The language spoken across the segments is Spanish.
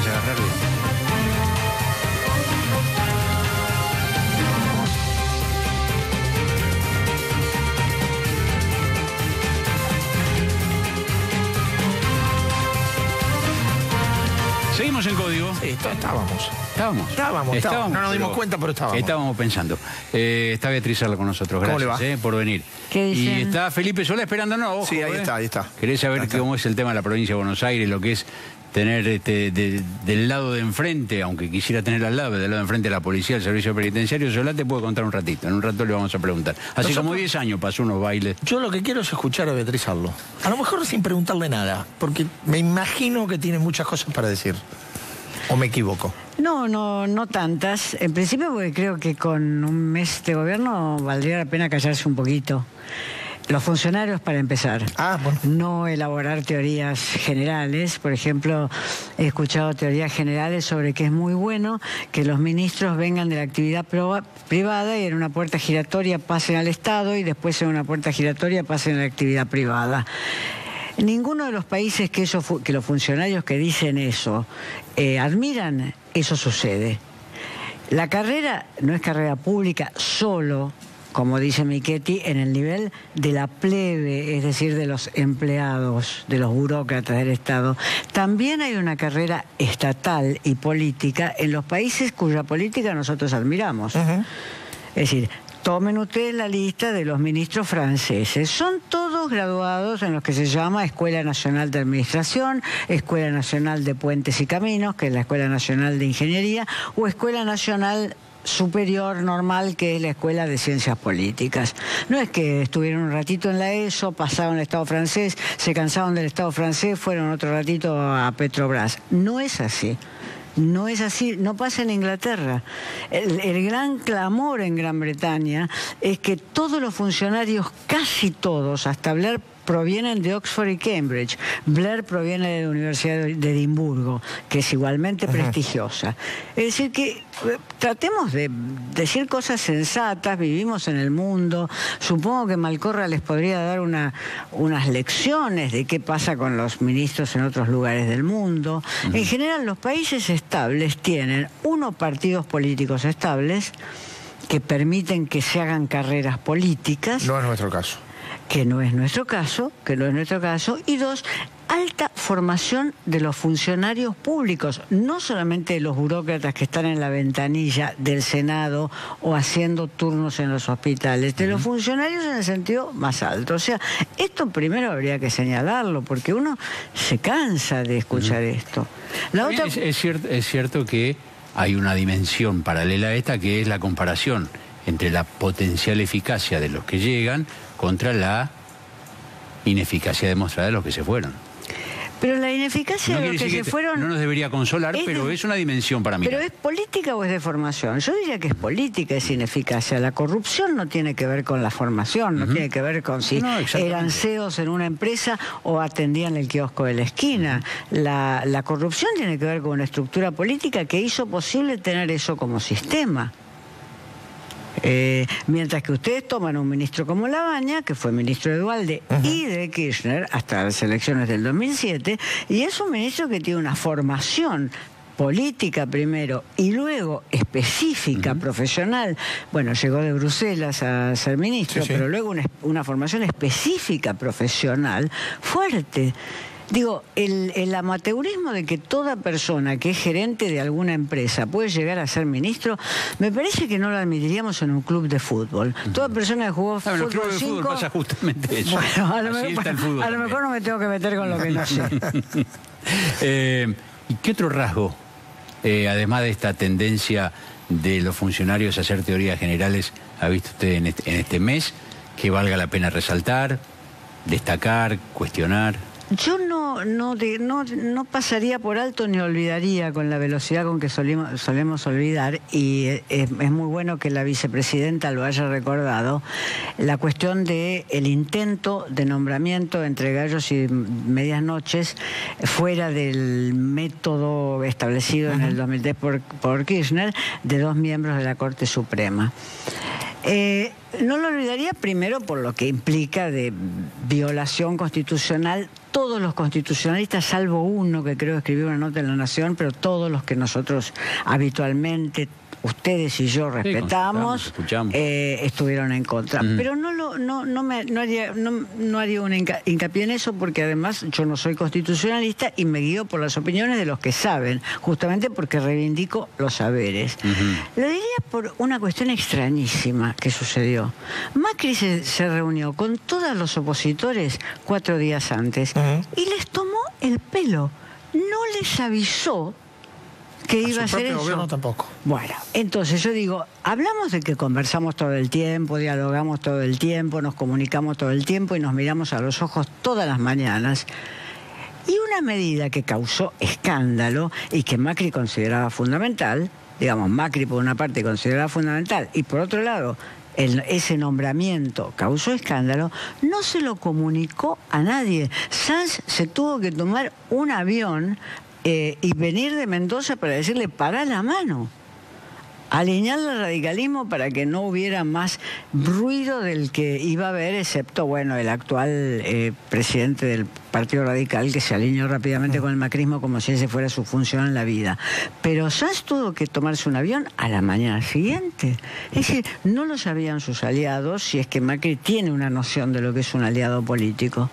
puedes agarrar bien. Seguimos en código. Sí, estábamos. Estábamos. No nos dimos cuenta, pero estábamos. Estábamos pensando. Está Beatriz Arla con nosotros. Gracias. ¿Cómo le va? Por venir. ¿Qué dicen? Y está Felipe Solá esperándonos. Ojo, Sí, ahí está. ¿Querés saber cómo es el tema de la provincia de Buenos Aires? Lo que es tener del lado de enfrente, aunque quisiera tener al lado, del lado de enfrente la policía, el servicio penitenciario. Solá te puede contar un ratito. En un rato le vamos a preguntar. Hace como 10 años pasó unos bailes. Yo lo que quiero es escuchar a Beatriz Arlo. A lo mejor sin preguntarle nada, porque me imagino que tiene muchas cosas para decir. ¿O me equivoco? No tantas. En principio, porque creo que con un mes de gobierno valdría la pena callarse un poquito. Los funcionarios, para empezar. Bueno. No elaborar teorías generales. Por ejemplo, he escuchado teorías generales sobre que es muy bueno que los ministros vengan de la actividad privada y en una puerta giratoria pasen al Estado y después en una puerta giratoria pasen a la actividad privada. En ninguno de los países que los funcionarios que dicen eso admiran, eso sucede. La carrera no es carrera pública solo, como dice Michetti, en el nivel de la plebe, es decir, de los empleados, de los burócratas del Estado. También hay una carrera estatal y política en los países cuya política nosotros admiramos. Es decir, tomen ustedes la lista de los ministros franceses. Son todos graduados en lo que se llama Escuela Nacional de Administración, Escuela Nacional de Puentes y Caminos, que es la Escuela Nacional de Ingeniería, o Escuela Nacional Superior Normal, que es la Escuela de Ciencias Políticas. No es que estuvieron un ratito en la ESO, pasaron al Estado francés, se cansaron del Estado francés, fueron otro ratito a Petrobras. No es así. No es así, no pasa en Inglaterra. El gran clamor en Gran Bretaña es que todos los funcionarios, casi todos, hasta Blair, provienen de Oxford y Cambridge. Blair proviene de la Universidad de Edimburgo, que es igualmente prestigiosa. Es decir, que tratemos de decir cosas sensatas, vivimos en el mundo. Supongo que Malcorra les podría dar unas lecciones de qué pasa con los ministros en otros lugares del mundo. En general, los países estables tienen partidos políticos estables que permiten que se hagan carreras políticas. No es nuestro caso. Que no es nuestro caso, y dos, alta formación de los funcionarios públicos, no solamente de los burócratas que están en la ventanilla del Senado o haciendo turnos en los hospitales, de los funcionarios en el sentido más alto. O sea, esto primero habría que señalarlo, porque uno se cansa de escuchar esto. La otra... es cierto que hay una dimensión paralela a esta, que es la comparación entre la potencial eficacia de los que llegan contra la ineficacia demostrada de los que se fueron. Pero la ineficacia de los que se fueron... No nos debería consolar, pero es una dimensión para mí. ¿Pero es política o es de formación? Yo diría que es política, es ineficacia. La corrupción no tiene que ver con la formación, no tiene que ver con si eran CEOs en una empresa o atendían el kiosco de la esquina. La corrupción tiene que ver con una estructura política que hizo posible tener eso como sistema. Mientras que ustedes toman un ministro como Labaña, que fue ministro de Duhalde y de Kirchner hasta las elecciones del 2007, y es un ministro que tiene una formación política primero y luego específica, profesional. Bueno, llegó de Bruselas a ser ministro, pero luego una formación específica profesional fuerte. Digo, el amateurismo de que toda persona que es gerente de alguna empresa puede llegar a ser ministro, me parece que no lo admitiríamos en un club de fútbol. Toda persona que jugó fútbol 5... En el club de fútbol pasa justamente eso. Bueno, a lo mejor no me tengo que meter con lo que no sé. ¿Y qué otro rasgo, además de esta tendencia de los funcionarios a hacer teorías generales, ha visto usted en este mes que valga la pena resaltar, destacar, cuestionar? Yo no pasaría por alto ni olvidaría con la velocidad con que solemos olvidar, y es muy bueno que la vicepresidenta lo haya recordado, la cuestión de el intento de nombramiento entre gallos y medias noches fuera del método establecido en el 2010 por Kirchner, de 2 miembros de la Corte Suprema. No lo olvidaría primero por lo que implica de violación constitucional todos los constitucionalistas, salvo uno que creo escribió una nota en La Nación, pero todos los que nosotros habitualmente, ustedes y yo respetamos, escuchamos. Estuvieron en contra. Pero no haría un hincapié en eso, porque además yo no soy constitucionalista y me guío por las opiniones de los que saben, justamente porque reivindico los saberes. Lo diría por una cuestión extrañísima que sucedió. Macri se reunió con todos los opositores 4 días antes y les tomó el pelo. No les avisó que iba a ser eso. Gobierno tampoco. Bueno, entonces yo digo, hablamos de que conversamos todo el tiempo, dialogamos todo el tiempo, nos comunicamos todo el tiempo y nos miramos a los ojos todas las mañanas. Y una medida que causó escándalo y que Macri consideraba fundamental, digamos, Macri por una parte consideraba fundamental y por otro lado ese nombramiento causó escándalo, no se lo comunicó a nadie. Sanz se tuvo que tomar un avión y venir de Mendoza para decirle, pará la mano, alinear el radicalismo para que no hubiera más ruido del que iba a haber, excepto, bueno, el actual presidente del Partido Radical, que se alineó rápidamente con el macrismo como si ese fuera su función en la vida. Pero Sanz tuvo que tomarse un avión a la mañana siguiente. Es decir, no lo sabían sus aliados, si es que Macri tiene una noción de lo que es un aliado político.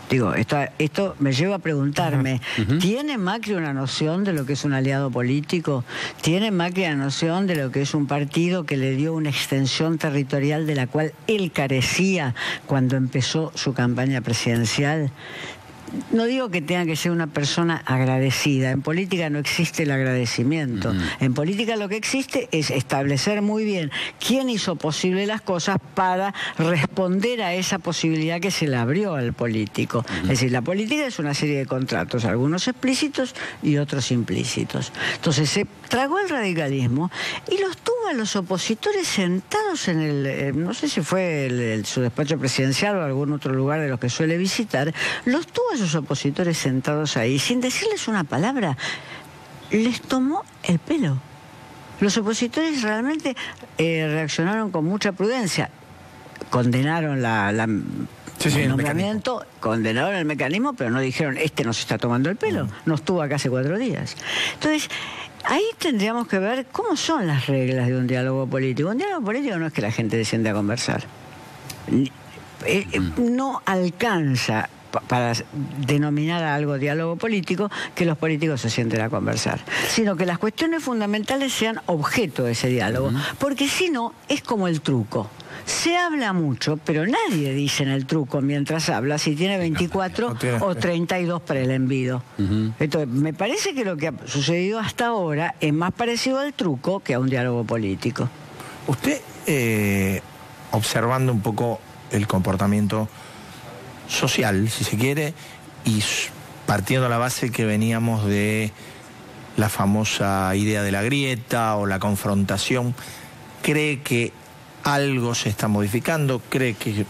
Digo, esto me lleva a preguntarme, ¿tiene Macri una noción de lo que es un aliado político? ¿Tiene Macri una noción de lo que es un partido que le dio una extensión territorial de la cual él carecía cuando empezó su campaña presidencial? No digo que tenga que ser una persona agradecida. En política no existe el agradecimiento. En política lo que existe es establecer muy bien quién hizo posible las cosas para responder a esa posibilidad que se le abrió al político. Es decir, la política es una serie de contratos, algunos explícitos y otros implícitos. Entonces se tragó el radicalismo y los tuvo a los opositores sentados en el, no sé si fue su despacho presidencial o algún otro lugar de los que suele visitar, los tuvo a sus opositores sentados ahí, sin decirles una palabra, les tomó el pelo. Los opositores realmente reaccionaron con mucha prudencia, condenaron el nombramiento, condenaron el mecanismo, pero no dijeron, este nos está tomando el pelo, no estuvo acá hace 4 días. Entonces, ahí tendríamos que ver cómo son las reglas de un diálogo político. Un diálogo político no es que la gente descienda a conversar. No alcanza para denominar a algo diálogo político que los políticos se sienten a conversar, sino que las cuestiones fundamentales sean objeto de ese diálogo, porque si no, es como el truco. Se habla mucho, pero nadie dice en el truco mientras habla si tiene 24 o 32 para el envido. Entonces, me parece que lo que ha sucedido hasta ahora es más parecido al truco que a un diálogo político. Usted, observando un poco el comportamiento social, si se quiere, y partiendo a la base que veníamos de la famosa idea de la grieta o la confrontación, ¿cree que algo se está modificando? ¿Cree que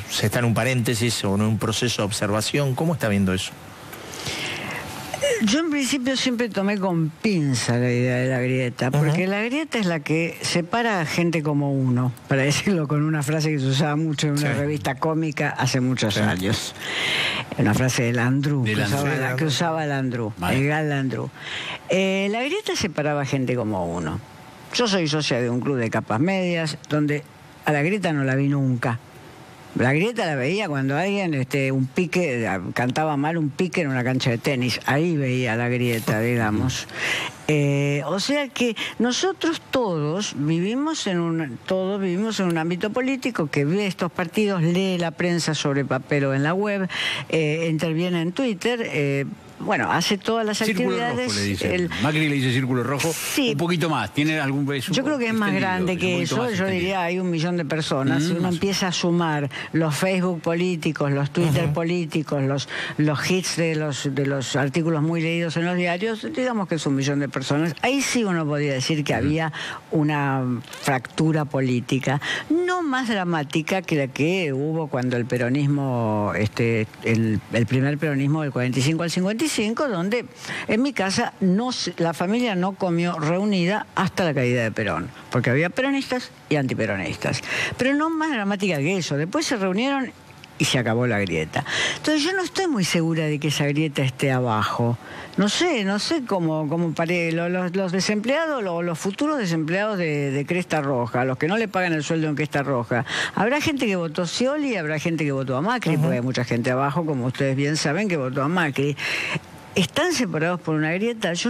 se está en un paréntesis o en un proceso de observación? ¿Cómo está viendo eso? Yo en principio siempre tomé con pinza la idea de la grieta, porque la grieta es la que separa a gente como uno, para decirlo con una frase que se usaba mucho en una revista cómica hace muchos años. Una frase de Landru, que usaba Landru, el gran Landru. La grieta separaba a gente como uno. Yo soy socia de un club de capas medias, donde a la grieta no la vi nunca. La grieta la veía cuando alguien, un pique, cantaba mal un pique en una cancha de tenis. Ahí veía la grieta, digamos. O sea que nosotros todos vivimos en un ámbito político que ve estos partidos, lee la prensa sobre papel o en la web, interviene en Twitter, bueno, hace todas las actividades. Círculo rojo le dice. Macri le dice círculo rojo. Sí. Un poquito más. ¿Tiene algún beso? Yo creo que es más grande que eso. Yo diría hay 1 millón de personas. Si uno empieza a sumar los Facebook políticos, los Twitter políticos, los hits de los artículos muy leídos en los diarios, digamos que es 1 millón de personas. Ahí sí uno podría decir que había una fractura política, no más dramática que la que hubo cuando el peronismo, el primer peronismo del 45 al 55, donde en mi casa la familia no comió reunida hasta la caída de Perón, porque había peronistas y antiperonistas. Pero no más dramática que eso. Después se reunieron y se acabó la grieta. Entonces yo no estoy muy segura de que esa grieta esté abajo. No sé cómo los desempleados, los futuros desempleados de Cresta Roja, los que no le pagan el sueldo en Cresta Roja. Habrá gente que votó Scioli, habrá gente que votó a Macri, porque hay mucha gente abajo, como ustedes bien saben, que votó a Macri. ¿Están separados por una grieta? Yo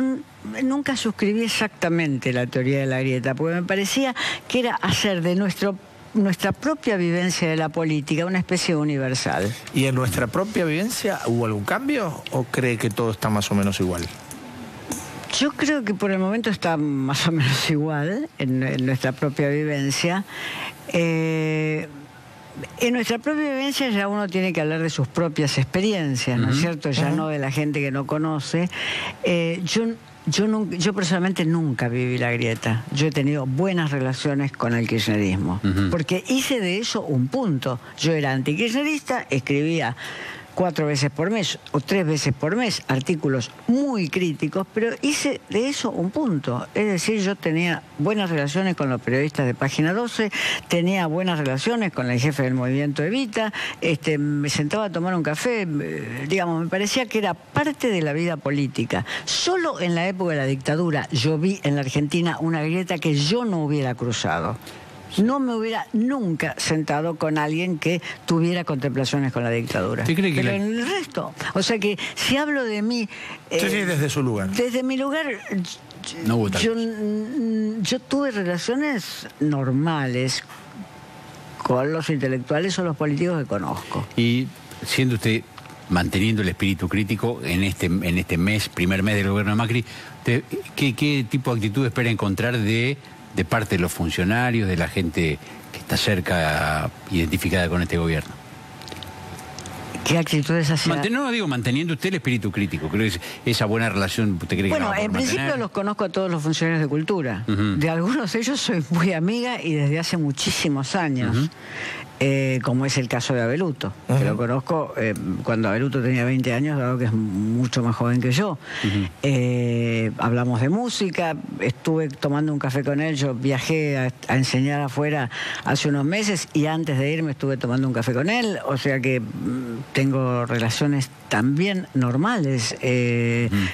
nunca suscribí exactamente la teoría de la grieta, porque me parecía que era hacer de nuestra propia vivencia de la política una especie de universal. ¿Y en nuestra propia vivencia hubo algún cambio o cree que todo está más o menos igual? Yo creo que por el momento está más o menos igual en nuestra propia vivencia. En nuestra propia vivencia ya uno tiene que hablar de sus propias experiencias, ¿no es cierto? Ya no de la gente que no conoce. Yo personalmente nunca viví la grieta. Yo he tenido buenas relaciones con el kirchnerismo, porque hice de eso un punto. Yo era antikirchnerista, escribía 4 veces por mes o 3 veces por mes artículos muy críticos, pero hice de eso un punto. Es decir, yo tenía buenas relaciones con los periodistas de Página 12, tenía buenas relaciones con el jefe del movimiento Evita, me sentaba a tomar un café, digamos, me parecía que era parte de la vida política. Solo en la época de la dictadura yo vi en la Argentina una grieta que yo no hubiera cruzado. No me hubiera nunca sentado con alguien que tuviera contemplaciones con la dictadura. ¿Usted cree que pero en el resto, o sea que si hablo de mí... Sí, desde su lugar. Desde mi lugar, No yo tuve relaciones normales con los intelectuales o los políticos que conozco. Y siendo usted, manteniendo el espíritu crítico en este mes, primer mes del gobierno de Macri, ¿qué tipo de actitud espera encontrar de parte de los funcionarios, de la gente que está cerca, identificada con este gobierno? ¿Qué actitudes hacia...? Manteniendo usted el espíritu crítico. Creo que esa buena relación, ¿usted cree que la va a poder en principio mantener? los conozco a todos los funcionarios de cultura. De algunos de ellos soy muy amiga y desde hace muchísimos años. Como es el caso de Abeluto, que lo conozco cuando Abeluto tenía 20 años, dado que es mucho más joven que yo. Hablamos de música, estuve tomando un café con él, yo viajé a enseñar afuera hace unos meses y antes de irme estuve tomando un café con él, o sea que tengo relaciones también normales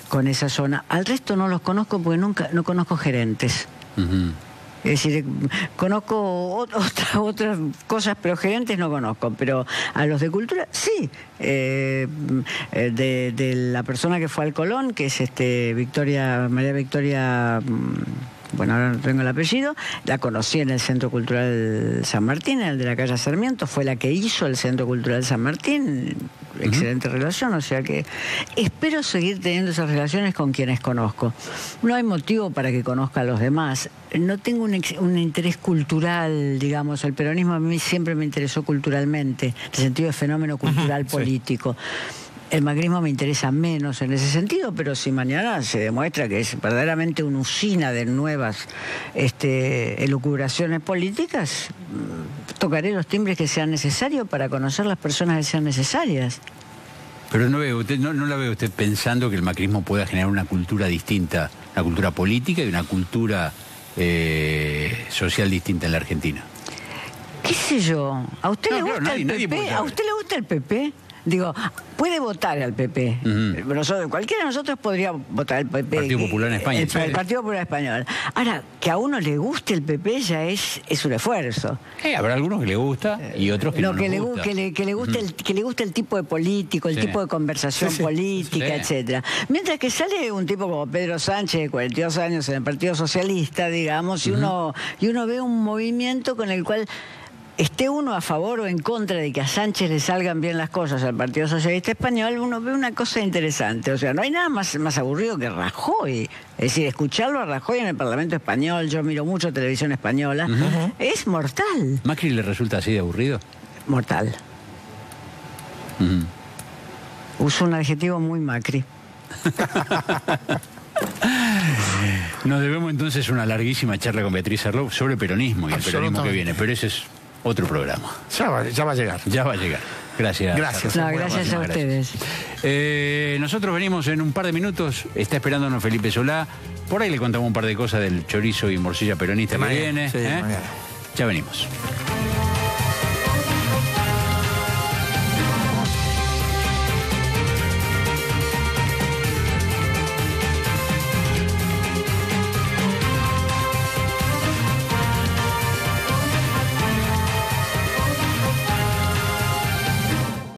con esa zona. Al resto no los conozco porque no conozco gerentes. Es decir, conozco otras cosas, pero gerentes no conozco. Pero a los de cultura, sí. De la persona que fue al Colón, que es María Victoria... Bueno, ahora no tengo el apellido, la conocí en el Centro Cultural San Martín, en el de la calle Sarmiento, fue la que hizo el Centro Cultural San Martín, excelente relación, o sea que espero seguir teniendo esas relaciones con quienes conozco. No hay motivo para que conozca a los demás, no tengo un interés cultural, digamos, el peronismo a mí siempre me interesó culturalmente, en el sentido de fenómeno cultural político. El macrismo me interesa menos en ese sentido, pero si mañana se demuestra que es verdaderamente una usina de nuevas elucubraciones políticas, tocaré los timbres que sean necesarios para conocer las personas que sean necesarias. Pero no la ve usted pensando que el macrismo pueda generar una cultura distinta, una cultura política y una cultura social distinta en la Argentina. ¿Qué sé yo? ¿A usted le gusta el PP? ¿A usted le gusta el PP? Digo, puede votar al PP. Cualquiera de nosotros podría votar al PP. Partido Popular en España. El Partido Popular Español. Ahora, que a uno le guste el PP ya es un esfuerzo. Habrá algunos que le gusta y otros que no les gusta. Que le guste el tipo de político, el tipo de conversación política, etcétera. Mientras que sale un tipo como Pedro Sánchez, de 42 años en el Partido Socialista, digamos, y uno ve un movimiento con el cual... esté uno a favor o en contra de que a Sánchez le salgan bien las cosas al Partido Socialista Español, uno ve una cosa interesante. O sea, no hay nada más aburrido que Rajoy. Es decir, escucharlo a Rajoy en el Parlamento Español, yo miro mucho televisión española, es mortal. ¿Macri le resulta así de aburrido? Mortal. Uso un adjetivo muy Macri. Nos debemos entonces una larguísima charla con Beatriz Arlou sobre peronismo y el peronismo que viene, pero ese es otro programa. Ya va a llegar. Ya va a llegar. Gracias. Gracias. No, gracias a ustedes. Nosotros venimos en un par de minutos. Está esperándonos Felipe Solá. Por ahí le contamos un par de cosas del chorizo y morcilla peronista que viene. Sí, Ya venimos.